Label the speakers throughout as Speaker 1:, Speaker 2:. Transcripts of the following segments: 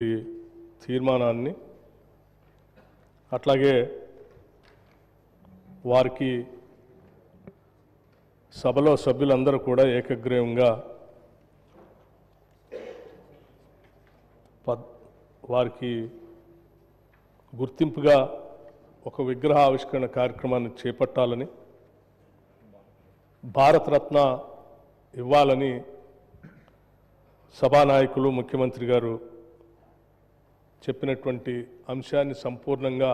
Speaker 1: ఈ తీర్మానాన్ని అట్లాగే వారికి సభలో సభ్యులందరూ కూడా ఏకగ్రీవంగా వారికి గుర్తింపుగా ఒక విగ్రహ ఆవిష్కరణ కార్యక్రమాన్ని చేపట్టాలని భారతరత్న ఇవ్వాలని సభానాయకులు ముఖ్యమంత్రి గారు చెప్పినటువంటి అంశాన్ని సంపూర్ణంగా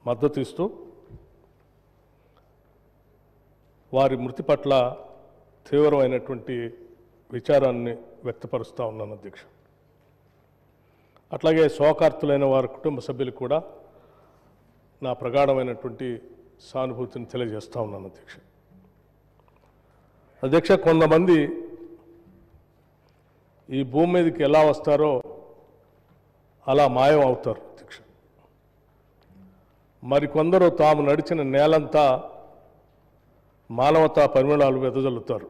Speaker 1: మద్దతు ఇస్తూ వారి మృతి పట్ల తీవ్రమైనటువంటి విచారాన్ని వ్యక్తపరుస్తూ ఉన్నాను అధ్యక్ష. అట్లాగే శోకార్తులైన వారి కుటుంబ సభ్యులు కూడా నా ప్రగాఢమైనటువంటి సానుభూతిని తెలియజేస్తూ ఉన్నాను అధ్యక్ష. కొంతమంది ఈ భూమి మీదకి ఎలా వస్తారో అలా మాయం అవుతారు అధ్యక్ష. మరికొందరు తాము నడిచిన నేలంతా మానవతా పరిమళాలు వెదజల్లుతారు.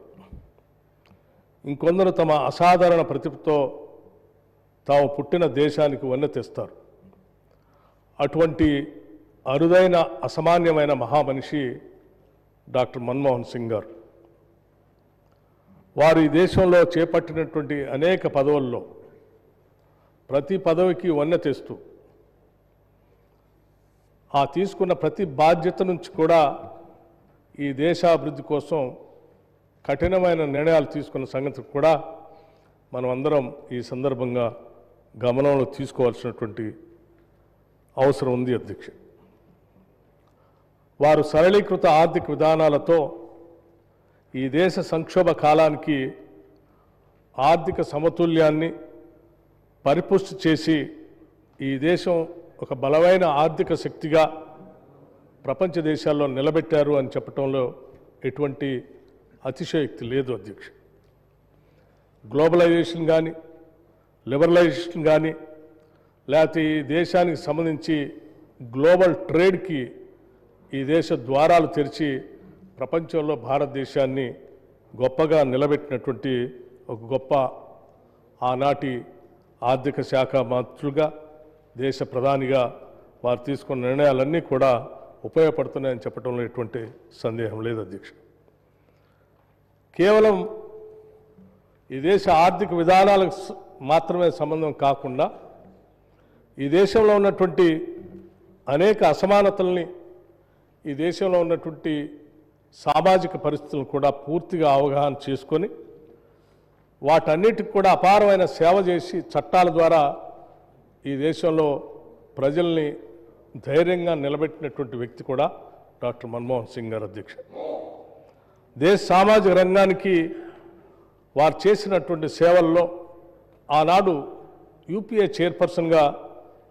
Speaker 1: ఇంకొందరు తమ అసాధారణ ప్రతిభతో తాము పుట్టిన దేశానికి వన్నె తెస్తారు. అటువంటి అరుదైన అసామాన్యమైన మహామనిషి డాక్టర్ మన్మోహన్ సింగ్ గారు. వారు ఈ దేశంలో చేపట్టినటువంటి అనేక పదవుల్లో ప్రతి పదవికి వన్నె తెస్తూ ఆ తీసుకున్న ప్రతి బాధ్యత నుంచి కూడా ఈ దేశాభివృద్ధి కోసం కఠినమైన నిర్ణయాలు తీసుకున్న సంగతి కూడా మనం అందరం ఈ సందర్భంగా గమనంలో తీసుకోవాల్సినటువంటి అవసరం ఉంది అధ్యక్ష. వారు సరళీకృత ఆర్థిక విధానాలతో ఈ దేశ సంక్షోభ కాలానికి ఆర్థిక సమతుల్యాన్ని పరిపుష్టి చేసి ఈ దేశం ఒక బలమైన ఆర్థిక శక్తిగా ప్రపంచ దేశాల్లో నిలబెట్టారు అని చెప్పడంలో ఎటువంటి అతిశయోక్తి లేదు అధ్యక్ష. గ్లోబలైజేషన్ కానీ లిబరలైజేషన్ కానీ లేకపోతే ఈ దేశానికి సంబంధించి గ్లోబల్ ట్రేడ్కి ఈ దేశ ద్వారాలు తెరిచి ప్రపంచంలో భారతదేశాన్ని గొప్పగా నిలబెట్టినటువంటి ఒక గొప్ప ఆనాటి ఆర్థిక శాఖ మంత్రులుగా దేశ ప్రధానిగా వారు తీసుకున్న నిర్ణయాలన్నీ కూడా ఉపయోగపడుతున్నాయని చెప్పడంలో ఎటువంటి సందేహం లేదు అధ్యక్ష. కేవలం ఈ దేశ ఆర్థిక విధానాలకు మాత్రమే సంబంధం కాకుండా ఈ దేశంలో ఉన్నటువంటి అనేక అసమానతల్ని ఈ దేశంలో ఉన్నటువంటి సామాజిక పరిస్థితులను కూడా పూర్తిగా అవగాహన చేసుకొని వాటన్నిటికి కూడా అపారమైన సేవ చేసి చట్టాల ద్వారా ఈ దేశంలో ప్రజల్ని ధైర్యంగా నిలబెట్టినటువంటి వ్యక్తి కూడా డాక్టర్ మన్మోహన్ సింగ్ గారు అధ్యక్ష. దేశ సామాజిక రంగానికి వారు చేసినటువంటి సేవల్లో ఆనాడు యూపీఏ చైర్పర్సన్గా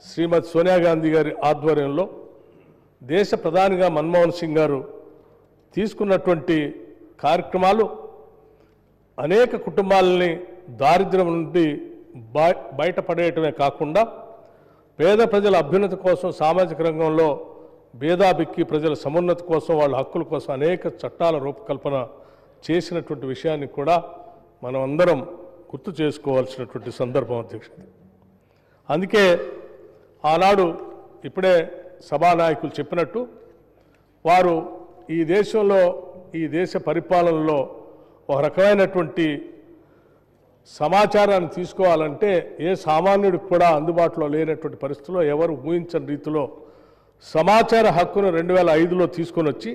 Speaker 1: శ్రీమతి సోనియా గాంధీ గారి ఆధ్వర్యంలో దేశ ప్రధానిగా మన్మోహన్ సింగ్ గారు తీసుకున్నటువంటి కార్యక్రమాలు అనేక కుటుంబాలని దారిద్ర్యం నుండి బయటపడేయటమే కాకుండా పేద ప్రజల అభ్యున్నతి కోసం సామాజిక రంగంలో భేదాభిక్కి ప్రజల సమున్నతి కోసం వాళ్ళ హక్కుల కోసం అనేక చట్టాల రూపకల్పన చేసినటువంటి విషయాన్ని కూడా మనం అందరం గుర్తు చేసుకోవాల్సినటువంటి సందర్భం అధ్యక్ష. అందుకే ఆనాడు ఇప్పుడే సభానాయకులు చెప్పినట్టు వారు ఈ దేశంలో ఈ దేశ పరిపాలనలో ఒక రకమైనటువంటి సమాచారాన్ని తీసుకోవాలంటే ఏ సామాన్యుడికి కూడా అందుబాటులో లేనటువంటి పరిస్థితుల్లో ఎవరు ఊహించని రీతిలో సమాచార హక్కును 2005లో తీసుకొని వచ్చి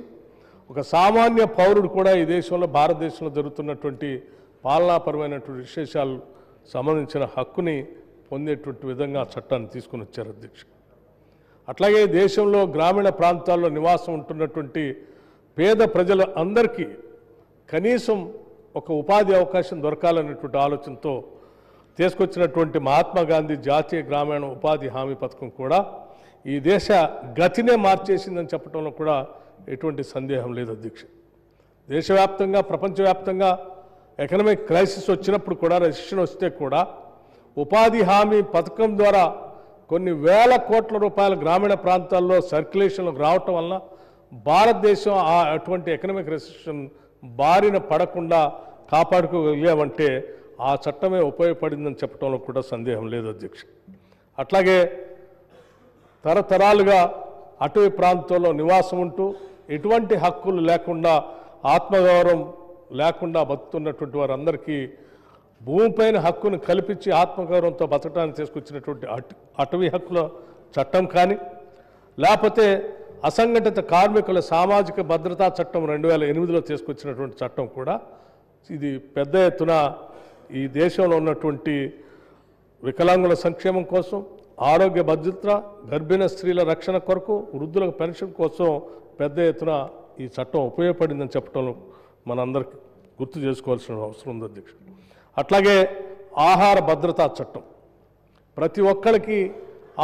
Speaker 1: ఒక సామాన్య పౌరుడు కూడా ఈ దేశంలో భారతదేశంలో జరుగుతున్నటువంటి పాలనాపరమైనటువంటి విశేషాలు సంబంధించిన హక్కుని పొందేటువంటి విధంగా చట్టాన్ని తీసుకొని వచ్చారు అధ్యక్ష. అట్లాగే దేశంలో గ్రామీణ ప్రాంతాల్లో నివాసం ఉంటున్నటువంటి పేద ప్రజల అందరికీ కనీసం ఒక ఉపాధి అవకాశం దొరకాలనేటువంటి ఆలోచనతో తీసుకొచ్చినటువంటి మహాత్మా గాంధీ జాతీయ గ్రామీణ ఉపాధి హామీ పథకం కూడా ఈ దేశ గతినే మార్చేసిందని చెప్పడంలో కూడా ఎటువంటి సందేహం లేదు అధ్యక్ష. దేశవ్యాప్తంగా ప్రపంచవ్యాప్తంగా ఎకనామిక్ క్రైసిస్ వచ్చినప్పుడు కూడా రెసిషన్ వస్తే కూడా ఉపాధి హామీ పథకం ద్వారా కొన్ని వేల కోట్ల రూపాయల గ్రామీణ ప్రాంతాల్లో సర్క్యులేషన్లోకి రావటం వలన భారతదేశం అటువంటి ఎకనామిక్ రెసిషన్ బారిన పడకుండా కాపాడుకోగలిగామంటే ఆ చట్టమే ఉపయోగపడిందని చెప్పడంలో కూడా సందేహం లేదు అధ్యక్ష. అట్లాగే తరతరాలుగా అటవీ ప్రాంతంలో నివాసం ఉంటూ ఎటువంటి హక్కులు లేకుండా ఆత్మగౌరవం లేకుండా బతుకుతున్నటువంటి వారందరికీ భూమిపైన హక్కును కల్పించి ఆత్మగౌరవంతో బతకడానికి తీసుకొచ్చినటువంటి అటవీ హక్కుల చట్టం కానీ, లేకపోతే అసంఘటిత కార్మికుల సామాజిక భద్రతా చట్టం 2008లో తీసుకొచ్చినటువంటి చట్టం కూడా ఇది పెద్ద ఎత్తున ఈ దేశంలో ఉన్నటువంటి వికలాంగుల సంక్షేమం కోసం, ఆరోగ్య భద్రత, గర్భిణ స్త్రీల రక్షణ కొరకు, వృద్ధులకు పెన్షన్ కోసం పెద్ద ఎత్తున ఈ చట్టం ఉపయోగపడిందని చెప్పడంలో మనందరికీ గుర్తు చేసుకోవాల్సిన అవసరం ఉంది అధ్యక్ష. అట్లాగే ఆహార భద్రతా చట్టం, ప్రతి ఒక్కరికి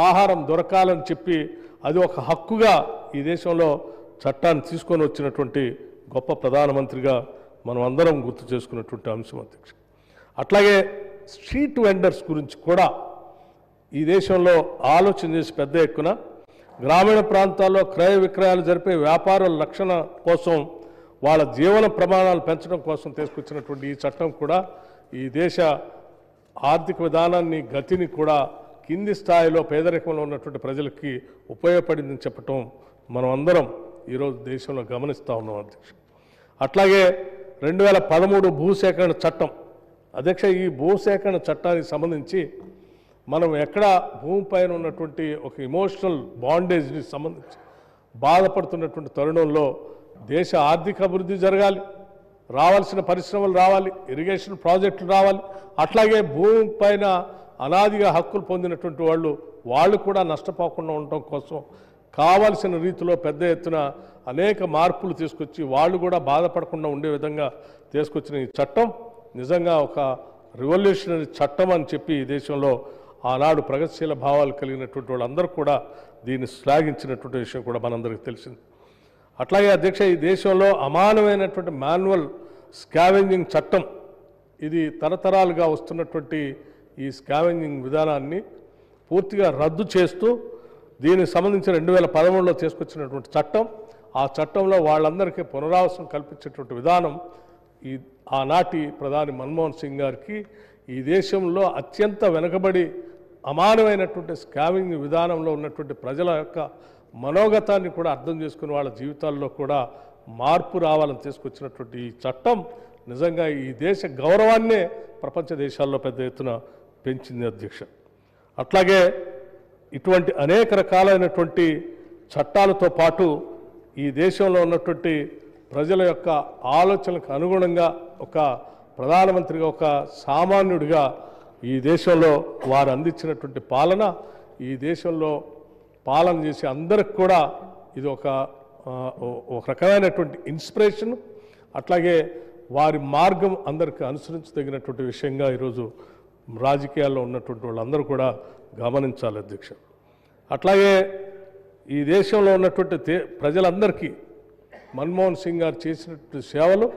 Speaker 1: ఆహారం దొరకాలని చెప్పి అది ఒక హక్కుగా ఈ దేశంలో చట్టాన్ని తీసుకొని వచ్చినటువంటి గొప్ప ప్రధానమంత్రిగా మనం అందరం గుర్తు చేసుకున్నటువంటి అంశం అధ్యక్ష. అట్లాగే స్ట్రీట్ వెండర్స్ గురించి కూడా ఈ దేశంలో ఆలోచన చేసి పెద్ద ఎత్తున గ్రామీణ ప్రాంతాల్లో క్రయ విక్రయాలు జరిపే వ్యాపారుల రక్షణ కోసం, వాళ్ళ జీవన ప్రమాణాలు పెంచడం కోసం తీసుకొచ్చినటువంటి ఈ చట్టం కూడా ఈ దేశ ఆర్థిక విధానాన్ని, గతిని కూడా కింది స్థాయిలో పేదరికంలో ఉన్నటువంటి ప్రజలకి ఉపయోగపడిందని చెప్పటం మనం అందరం ఈరోజు దేశంలో గమనిస్తూ ఉన్నాం అధ్యక్ష. అట్లాగే 2013 భూసేకరణ చట్టం అధ్యక్ష. ఈ భూసేకరణ చట్టానికి సంబంధించి మనం ఎక్కడ భూమిపైన ఉన్నటువంటి ఒక ఇమోషనల్ బాండేజ్ని సంబంధించి బాధపడుతున్నటువంటి తరుణంలో దేశ ఆర్థిక అభివృద్ధి జరగాలి, రావాల్సిన పరిశ్రమలు రావాలి, ఇరిగేషన్ ప్రాజెక్టులు రావాలి. అట్లాగే భూమిపైన అనాదిగా హక్కులు పొందినటువంటి వాళ్ళు కూడా నష్టపోకుండా ఉండటం కోసం కావాల్సిన రీతిలో పెద్ద ఎత్తున అనేక మార్పులు తీసుకొచ్చి వాళ్ళు కూడా బాధపడకుండా ఉండే విధంగా తీసుకొచ్చిన ఈ చట్టం నిజంగా ఒక రివల్యూషనరీ చట్టం అని చెప్పి ఈ దేశంలో ఆనాడు ప్రగతిశీల భావాలు కలిగినటువంటి వాళ్ళందరూ కూడా దీన్ని శ్లాఘించినటువంటి విషయం కూడా మనందరికీ తెలిసింది. అట్లాగే అధ్యక్ష, ఈ దేశంలో అమానమైనటువంటి మాన్యువల్ స్కావెంజింగ్ చట్టం, ఇది తరతరాలుగా వస్తున్నటువంటి ఈ స్కావెంజింగ్ విధానాన్ని పూర్తిగా రద్దు చేస్తూ దీనికి సంబంధించి 2013లో తీసుకొచ్చినటువంటి చట్టం, ఆ చట్టంలో వాళ్ళందరికీ పునరావాసం కల్పించేటువంటి విధానం ఈ ఆనాటి ప్రధాని మన్మోహన్ సింగ్ గారికి ఈ దేశంలో అత్యంత వెనుకబడి అమానమైనటువంటి స్కావింగ్ విధానంలో ఉన్నటువంటి ప్రజల యొక్క మనోగతాన్ని కూడా అర్థం చేసుకుని వాళ్ళ జీవితాల్లో కూడా మార్పు రావాలని తీసుకొచ్చినటువంటి ఈ చట్టం నిజంగా ఈ దేశ గౌరవాన్నే ప్రపంచ దేశాల్లో పెద్ద ఎత్తున పెంచింది అధ్యక్ష. అట్లాగే ఇటువంటి అనేక రకాలైనటువంటి చట్టాలతో పాటు ఈ దేశంలో ఉన్నటువంటి ప్రజల యొక్క ఆలోచనలకు అనుగుణంగా ఒక ప్రధానమంత్రిగా, ఒక సామాన్యుడిగా ఈ దేశంలో వారు అందించినటువంటి పాలన, ఈ దేశంలో పాలన చేసే అందరికి కూడా ఇది ఒక రకమైనటువంటి ఇన్స్పిరేషన్. అట్లాగే వారి మార్గం అందరికీ అనుసరించదగినటువంటి విషయంగా ఈరోజు రాజకీయాల్లో ఉన్నటువంటి వాళ్ళందరూ కూడా గమనించాలి అధ్యక్ష. అట్లాగే ఈ దేశంలో ఉన్నటువంటి ప్రజలందరికీ మన్మోహన్ సింగ్ గారు చేసినటువంటి సేవలు